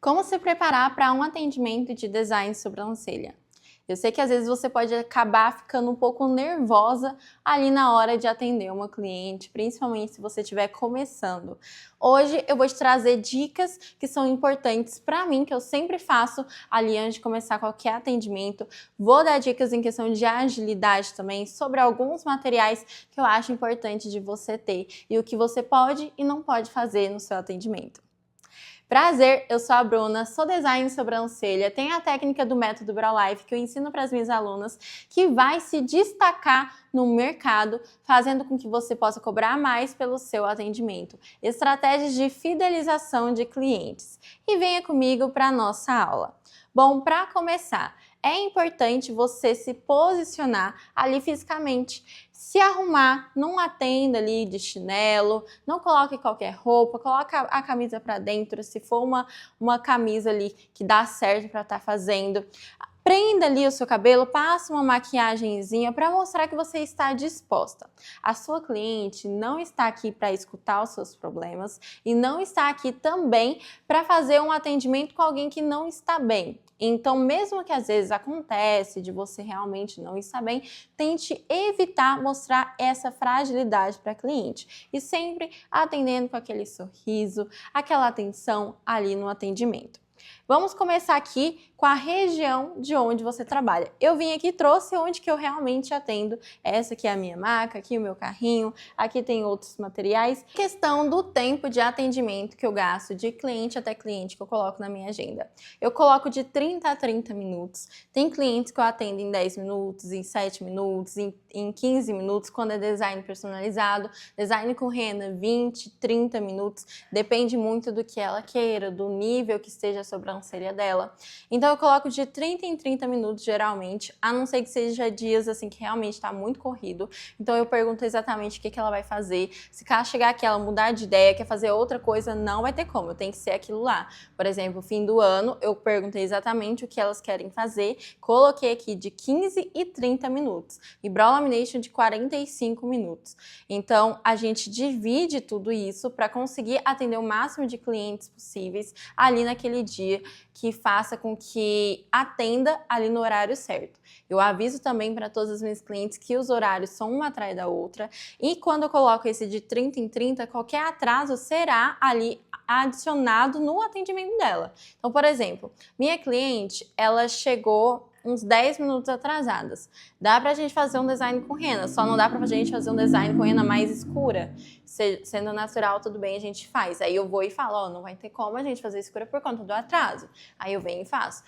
Como se preparar para um atendimento de design de sobrancelha? Eu sei que às vezes você pode acabar ficando um pouco nervosa ali na hora de atender uma cliente, principalmente se você estiver começando. Hoje eu vou te trazer dicas que são importantes para mim, que eu sempre faço ali antes de começar qualquer atendimento. Vou dar dicas em questão de agilidade também, sobre alguns materiais que eu acho importante de você ter e o que você pode e não pode fazer no seu atendimento. Prazer, eu sou a Bruna, sou designer de sobrancelha, tenho a técnica do método Brow Life que eu ensino para as minhas alunas, que vai se destacar no mercado, fazendo com que você possa cobrar mais pelo seu atendimento. Estratégias de fidelização de clientes. E venha comigo para a nossa aula. Bom, para começar, é importante você se posicionar ali fisicamente. Se arrumar, não atenda ali de chinelo, não coloque qualquer roupa, coloque a camisa para dentro, se for uma camisa ali que dá certo para estar fazendo. Prenda ali o seu cabelo, passe uma maquiagemzinha para mostrar que você está disposta. A sua cliente não está aqui para escutar os seus problemas e não está aqui também para fazer um atendimento com alguém que não está bem. Então, mesmo que às vezes acontece de você realmente não estar bem, tente evitar mostrar essa fragilidade para a cliente e sempre atendendo com aquele sorriso, aquela atenção ali no atendimento. Vamos começar aqui com a região de onde você trabalha. Eu vim aqui e trouxe onde que eu realmente atendo. Essa aqui é a minha maca, aqui o meu carrinho, aqui tem outros materiais. Questão do tempo de atendimento que eu gasto de cliente até cliente que eu coloco na minha agenda. Eu coloco de 30 a 30 minutos. Tem clientes que eu atendo em 10 minutos, em 7 minutos, em 15 minutos, quando é design personalizado. Design com rena, 20, 30 minutos. Depende muito do que ela queira, do nível que esteja a sobrancelha dela. Então eu coloco de 30 em 30 minutos geralmente, a não ser que seja dias assim que realmente está muito corrido. Então eu pergunto exatamente o que ela vai fazer. Se ela chegar aqui, ela mudar de ideia, quer fazer outra coisa, não vai ter como, tem que ser aquilo lá. Por exemplo, fim do ano, eu perguntei exatamente o que elas querem fazer, coloquei aqui de 15 e 30 minutos. E brow lamination de 45 minutos. Então a gente divide tudo isso para conseguir atender o máximo de clientes possíveis ali naquele dia, que faça com que atenda ali no horário certo. Eu aviso também para todas as minhas clientes que os horários são uma atrás da outra e quando eu coloco esse de 30 em 30, qualquer atraso será ali adicionado no atendimento dela. Então, por exemplo, minha cliente, ela chegou uns 10 minutos atrasadas. Dá pra gente fazer um design com rena, só não dá pra gente fazer um design com rena mais escura. Sendo natural, tudo bem, a gente faz. Aí eu vou e falo, ó, não vai ter como a gente fazer escura por conta do atraso. Aí eu venho e faço.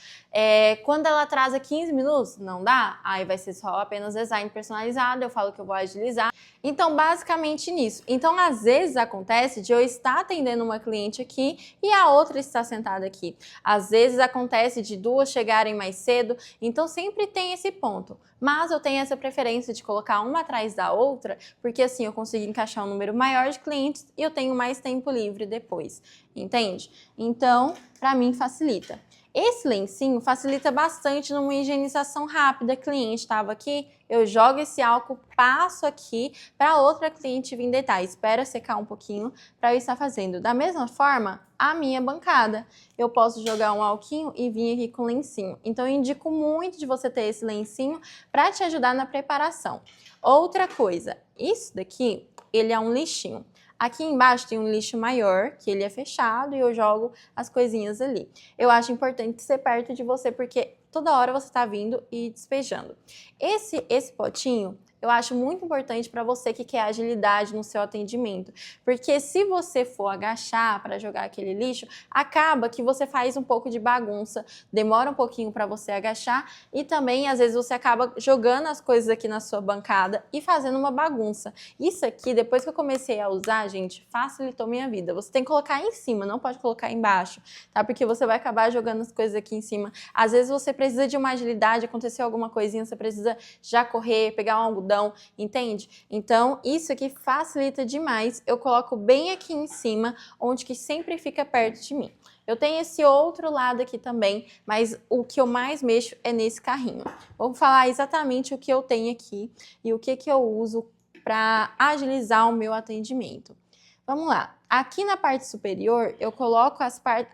Quando ela atrasa 15 minutos, não dá? Aí vai ser só apenas design personalizado, eu falo que eu vou agilizar. Então, basicamente nisso. Então, às vezes acontece de eu estar atendendo uma cliente aqui e a outra está sentada aqui. Às vezes acontece de duas chegarem mais cedo, então sempre tem esse ponto. Mas eu tenho essa preferência de colocar uma atrás da outra, porque assim eu consigo encaixar um número maior de clientes e eu tenho mais tempo livre depois, entende? Então, para mim facilita. Esse lencinho facilita bastante numa higienização rápida. Cliente estava aqui, eu jogo esse álcool, passo aqui para outra cliente vir deitar. Espera secar um pouquinho para eu estar fazendo. Da mesma forma, a minha bancada. Eu posso jogar um alquinho e vir aqui com lencinho. Então, eu indico muito de você ter esse lencinho para te ajudar na preparação. Outra coisa, isso daqui, ele é um lixinho. Aqui embaixo tem um lixo maior, que ele é fechado e eu jogo as coisinhas ali. Eu acho importante ser perto de você, porque toda hora você está vindo e despejando. Esse potinho, eu acho muito importante para você que quer agilidade no seu atendimento, porque se você for agachar para jogar aquele lixo, acaba que você faz um pouco de bagunça, demora um pouquinho para você agachar e também às vezes você acaba jogando as coisas aqui na sua bancada e fazendo uma bagunça. Isso aqui, depois que eu comecei a usar, gente, facilitou minha vida. Você tem que colocar em cima, não pode colocar embaixo, tá? Porque você vai acabar jogando as coisas aqui em cima. Às vezes você precisa de uma agilidade, aconteceu alguma coisinha, você precisa já correr, pegar um algodão, entende? Então, isso aqui facilita demais. Eu coloco bem aqui em cima, onde que sempre fica perto de mim. Eu tenho esse outro lado aqui também, mas o que eu mais mexo é nesse carrinho. Vou falar exatamente o que eu tenho aqui e o que eu uso para agilizar o meu atendimento. Vamos lá. Aqui na parte superior, eu coloco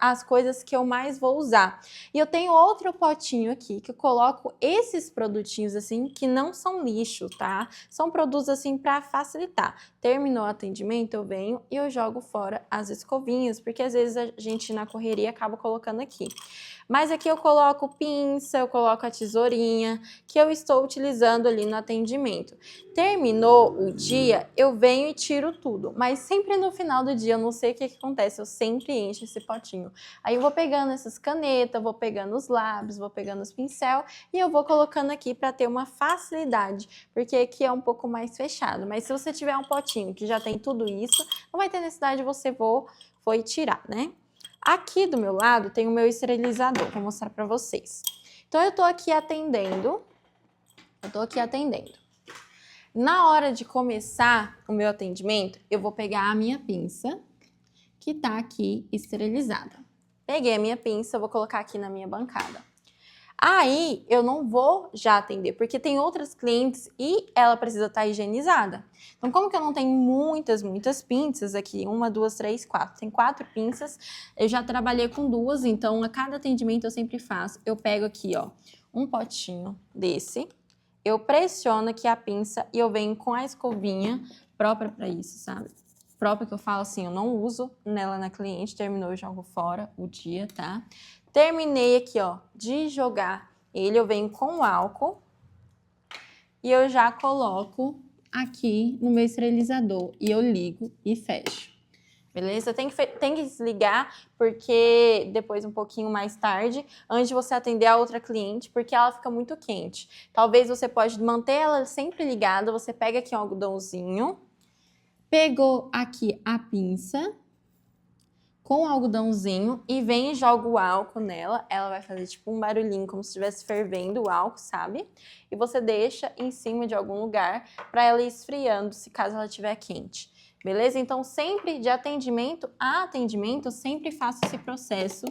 as coisas que eu mais vou usar. E eu tenho outro potinho aqui, que eu coloco esses produtinhos assim, que não são lixo, tá? São produtos assim para facilitar. Terminou o atendimento, eu venho e eu jogo fora as escovinhas, porque às vezes a gente na correria acaba colocando aqui. Mas aqui eu coloco pinça, eu coloco a tesourinha, que eu estou utilizando ali no atendimento. Terminou o dia, eu venho e tiro tudo, mas sempre no final do dia, eu não sei o que acontece, eu sempre encho esse potinho. Aí eu vou pegando essas canetas, vou pegando os lápis, vou pegando os pincel e eu vou colocando aqui para ter uma facilidade, porque aqui é um pouco mais fechado. Mas se você tiver um potinho que já tem tudo isso, não vai ter necessidade de você foi tirar, né? Aqui do meu lado tem o meu esterilizador, vou mostrar para vocês. Então eu tô aqui atendendo, Na hora de começar o meu atendimento, eu vou pegar a minha pinça, que tá aqui esterilizada. Peguei a minha pinça, vou colocar aqui na minha bancada. Aí, eu não vou já atender, porque tem outras clientes e ela precisa estar higienizada. Então, como que eu não tenho muitas pinças aqui, 1, 2, 3, 4, tem 4 pinças, eu já trabalhei com 2, então a cada atendimento eu sempre faço, eu pego aqui, ó, um potinho desse, eu pressiono aqui a pinça e eu venho com a escovinha própria para isso, sabe? Própria que eu falo assim, eu não uso nela na cliente, terminou, eu jogo fora o dia, tá? Terminei aqui, ó, de jogar ele, eu venho com o álcool e eu já coloco aqui no meu esterilizador e eu ligo e fecho. Beleza? Tem que desligar porque depois um pouquinho mais tarde, antes de você atender a outra cliente, porque ela fica muito quente. Talvez você pode manter ela sempre ligada, você pega aqui um algodãozinho, pegou aqui a pinça com o algodãozinho e vem e joga o álcool nela, ela vai fazer tipo um barulhinho como se estivesse fervendo o álcool, sabe? E você deixa em cima de algum lugar para ela ir esfriando, se caso ela estiver quente. Beleza? Então, sempre de atendimento a atendimento, sempre faço esse processo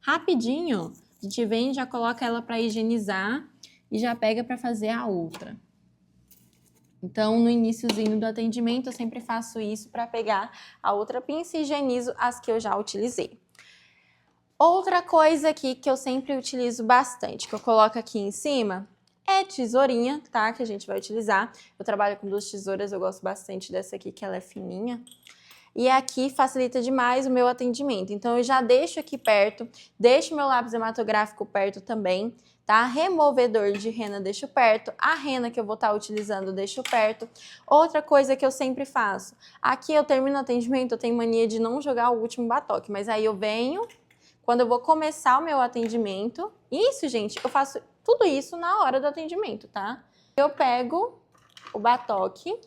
rapidinho. A gente vem, já coloca ela para higienizar e já pega para fazer a outra. Então, no iniciozinho do atendimento, eu sempre faço isso para pegar a outra pinça e higienizo as que eu já utilizei. Outra coisa aqui que eu sempre utilizo bastante, que eu coloco aqui em cima, é tesourinha, tá? Que a gente vai utilizar. Eu trabalho com 2 tesouras, eu gosto bastante dessa aqui, que ela é fininha. E aqui facilita demais o meu atendimento. Então, eu já deixo aqui perto, deixo meu lápis hematográfico perto também, tá? Removedor de rena deixo perto, a rena que eu vou estar utilizando deixo perto. Outra coisa que eu sempre faço, aqui eu termino o atendimento, eu tenho mania de não jogar o último batoque, mas aí eu venho, quando eu vou começar o meu atendimento, isso, gente, eu faço tudo isso na hora do atendimento, tá? Eu pego o batoque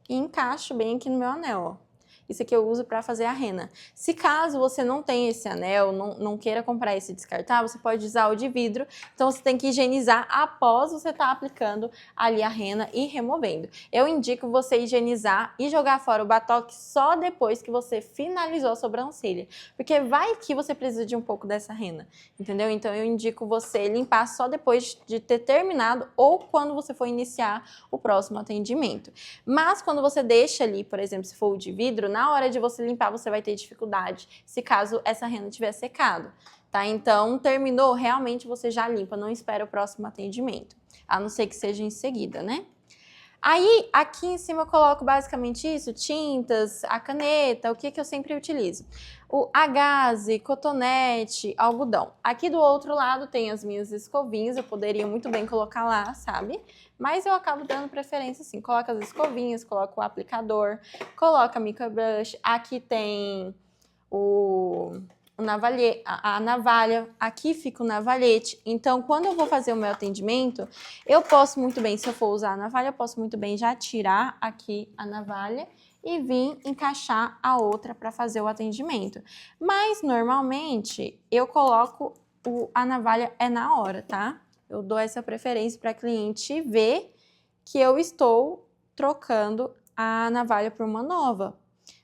e encaixo bem aqui no meu anel, ó. Isso aqui eu uso para fazer a rena. Se caso você não tem esse anel, não queira comprar esse descartável, você pode usar o de vidro. Então, você tem que higienizar após você estar aplicando ali a rena e removendo. Eu indico você higienizar e jogar fora o batoque só depois que você finalizou a sobrancelha. Porque vai que você precisa de um pouco dessa rena, entendeu? Então, eu indico você limpar só depois de ter terminado ou quando você for iniciar o próximo atendimento. Mas, quando você deixa ali, por exemplo, se for o de vidro, na hora de você limpar, você vai ter dificuldade, se caso essa rena tiver secado, tá? Então, terminou, realmente você já limpa, não espera o próximo atendimento, a não ser que seja em seguida, né? Aí, aqui em cima eu coloco basicamente isso, tintas, a caneta, o que eu sempre utilizo. A gaze, cotonete, algodão. Aqui do outro lado tem as minhas escovinhas, eu poderia muito bem colocar lá, sabe? Mas eu acabo dando preferência assim, coloco as escovinhas, coloco o aplicador, coloco a microbrush, aqui tem a navalha, aqui fica o navalhete. Então, quando eu vou fazer o meu atendimento, eu posso muito bem, se eu for usar a navalha, eu posso muito bem já tirar aqui a navalha e vir encaixar a outra para fazer o atendimento. Mas, normalmente, eu coloco a navalha na hora, tá? Eu dou essa preferência para a cliente ver que eu estou trocando a navalha por uma nova,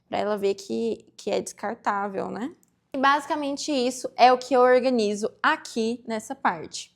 para ela ver que é descartável, né? E basicamente isso é o que eu organizo aqui nessa parte.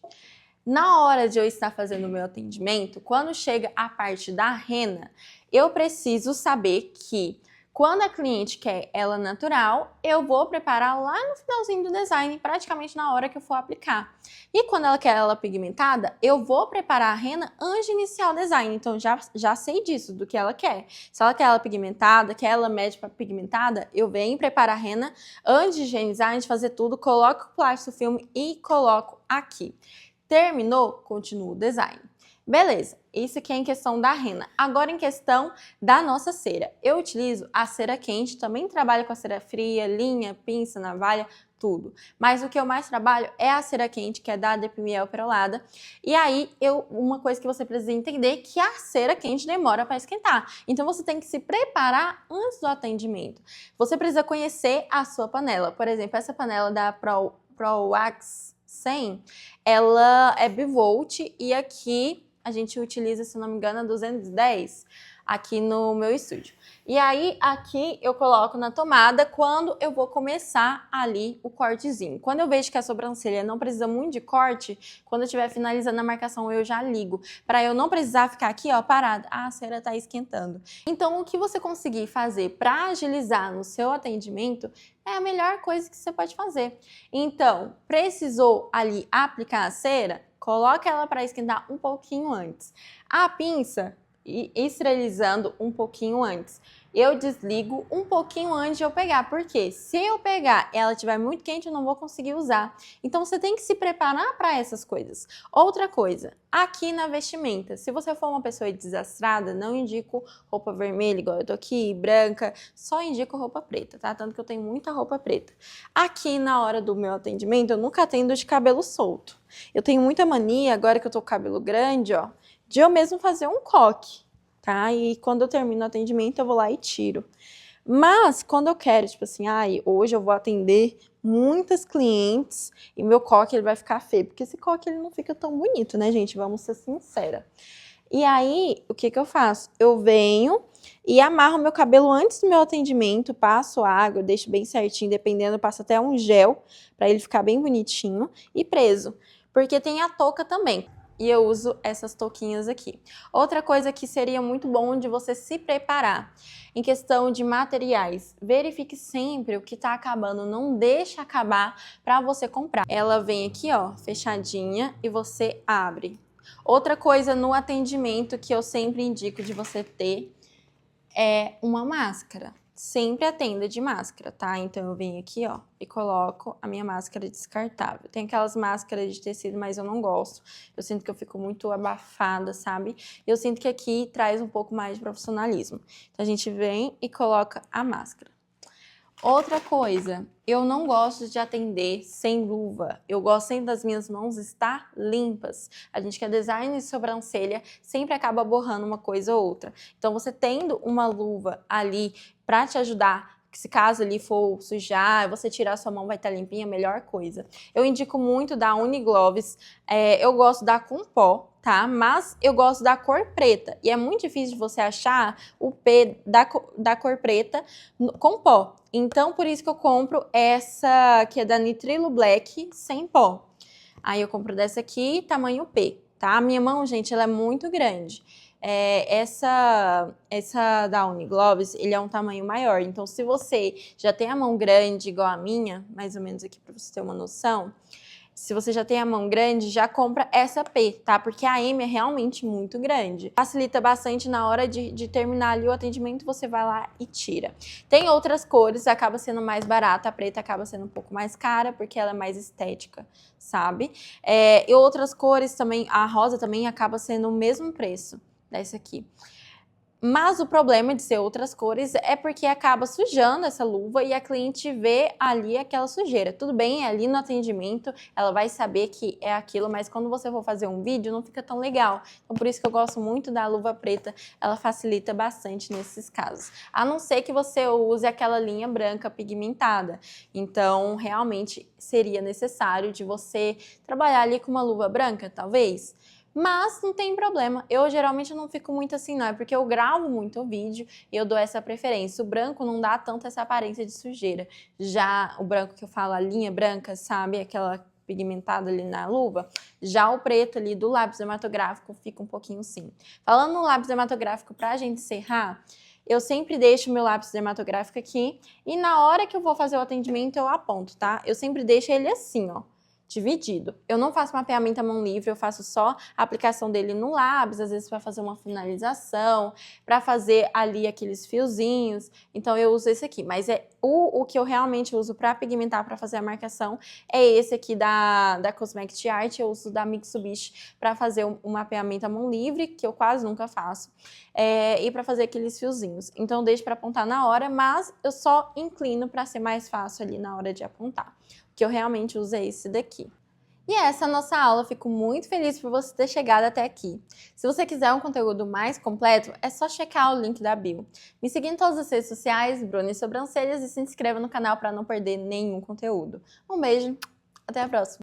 Na hora de eu estar fazendo o meu atendimento, quando chega a parte da rena, eu preciso saber que Quando a cliente quer ela natural, eu vou preparar lá no finalzinho do design, praticamente na hora que eu for aplicar. E quando ela quer ela pigmentada, eu vou preparar a rena antes de iniciar o design. Então, já sei disso, do que ela quer. Se ela quer ela pigmentada, quer ela média para pigmentada, eu venho preparar a rena antes de higienizar, antes de fazer tudo, coloco o plástico filme e coloco aqui. Terminou? Continuo o design. Beleza, isso aqui é em questão da rena. Agora em questão da nossa cera. Eu utilizo a cera quente, também trabalho com a cera fria, linha, pinça, navalha, tudo. Mas o que eu mais trabalho é a cera quente, que é da Depimiel perolada. E aí, uma coisa que você precisa entender é que a cera quente demora para esquentar. Então você tem que se preparar antes do atendimento. Você precisa conhecer a sua panela. Por exemplo, essa panela da ProWax 100, ela é bivolt e aqui a gente utiliza, se não me engano, a 210 aqui no meu estúdio. E aí, aqui eu coloco na tomada quando eu vou começar ali o cortezinho. Quando eu vejo que a sobrancelha não precisa muito de corte, quando eu estiver finalizando a marcação, eu já ligo. Para eu não precisar ficar aqui, ó, parada. Ah, a cera tá esquentando. Então, o que você conseguir fazer para agilizar no seu atendimento é a melhor coisa que você pode fazer. Então, precisou ali aplicar a cera? Coloca ela para esquentar um pouquinho antes. A pinça, esterilizando um pouquinho antes. Eu desligo um pouquinho antes de eu pegar, porque se eu pegar e ela estiver muito quente, eu não vou conseguir usar. Então, você tem que se preparar para essas coisas. Outra coisa, aqui na vestimenta, se você for uma pessoa desastrada, não indico roupa vermelha, igual eu tô aqui, branca, só indico roupa preta, tá? Tanto que eu tenho muita roupa preta. Aqui, na hora do meu atendimento, eu nunca atendo de cabelo solto. Eu tenho muita mania, agora que eu tô com o cabelo grande, ó, de eu mesmo fazer um coque, tá? E quando eu termino o atendimento, eu vou lá e tiro. Mas, quando eu quero, tipo assim, hoje eu vou atender muitas clientes e meu coque ele vai ficar feio, porque esse coque ele não fica tão bonito, né, gente? Vamos ser sincera. E aí, o que eu faço? Eu venho e amarro meu cabelo antes do meu atendimento, passo água, deixo bem certinho, dependendo, eu passo até um gel para ele ficar bem bonitinho e preso. Porque tem a touca também. E eu uso essas touquinhas aqui. Outra coisa que seria muito bom de você se preparar em questão de materiais. Verifique sempre o que está acabando, não deixe acabar para você comprar. Ela vem aqui, ó, fechadinha e você abre. Outra coisa no atendimento que eu sempre indico de você ter é uma máscara. Sempre atenda de máscara, tá? Então eu venho aqui, ó, e coloco a minha máscara descartável. Tem aquelas máscaras de tecido, mas eu não gosto. Eu sinto que eu fico muito abafada, sabe? Eu sinto que aqui traz um pouco mais de profissionalismo. Então a gente vem e coloca a máscara. Outra coisa, eu não gosto de atender sem luva. Eu gosto sempre das minhas mãos estar limpas. A gente que é design de sobrancelha sempre acaba borrando uma coisa ou outra. Então, você tendo uma luva ali para te ajudar, se caso ali for sujar, você tirar a sua mão vai estar limpinha, melhor coisa. Eu indico muito da Unigloves. Eu gosto da com pó, tá? Mas eu gosto da cor preta. E é muito difícil de você achar o P da cor preta com pó. Então, por isso que eu compro essa que é da Nitrilo Black sem pó. Aí eu compro dessa aqui, tamanho P, tá? A minha mão, gente, ela é muito grande. Essa da Unigloves, ele é um tamanho maior. Então, se você já tem a mão grande, igual a minha, mais ou menos aqui para você ter uma noção, se você já tem a mão grande, já compra essa P, tá? Porque a M é realmente muito grande. Facilita bastante na hora de terminar ali o atendimento, você vai lá e tira. Tem outras cores, acaba sendo mais barata, a preta acaba sendo um pouco mais cara, porque ela é mais estética, sabe? E outras cores também, a rosa também acaba sendo o mesmo preço dessa aqui. Mas o problema de ser outras cores é porque acaba sujando essa luva e a cliente vê ali aquela sujeira. Tudo bem, ali no atendimento ela vai saber que é aquilo, mas quando você for fazer um vídeo não fica tão legal. Então por isso que eu gosto muito da luva preta, ela facilita bastante nesses casos. A não ser que você use aquela linha branca pigmentada. Então realmente seria necessário de você trabalhar ali com uma luva branca, talvez. Mas não tem problema, eu geralmente não fico muito assim não, é porque eu gravo muito o vídeo e eu dou essa preferência. O branco não dá tanto essa aparência de sujeira. Já o branco que eu falo, a linha branca, sabe? Aquela pigmentada ali na luva. Já o preto ali do lápis dermatográfico fica um pouquinho sim. Falando no lápis dermatográfico, pra gente encerrar, eu sempre deixo meu lápis dermatográfico aqui e na hora que eu vou fazer o atendimento eu aponto, tá? Eu sempre deixo ele assim, ó, dividido. Eu não faço mapeamento à mão livre, eu faço só a aplicação dele no lápis, às vezes para fazer uma finalização, para fazer ali aqueles fiozinhos. Então eu uso esse aqui, mas o que eu realmente uso para pigmentar, para fazer a marcação, é esse aqui da Cosmetic Art. Eu uso da Mitsubishi para fazer um mapeamento à mão livre, que eu quase nunca faço, e para fazer aqueles fiozinhos. Então eu deixo para apontar na hora, mas eu só inclino para ser mais fácil ali na hora de apontar. O que eu realmente uso é esse daqui. E essa é a nossa aula, fico muito feliz por você ter chegado até aqui. Se você quiser um conteúdo mais completo, é só checar o link da bio. Me siga em todas as redes sociais, Bruna Sobrancelhas, e se inscreva no canal para não perder nenhum conteúdo. Um beijo, até a próxima!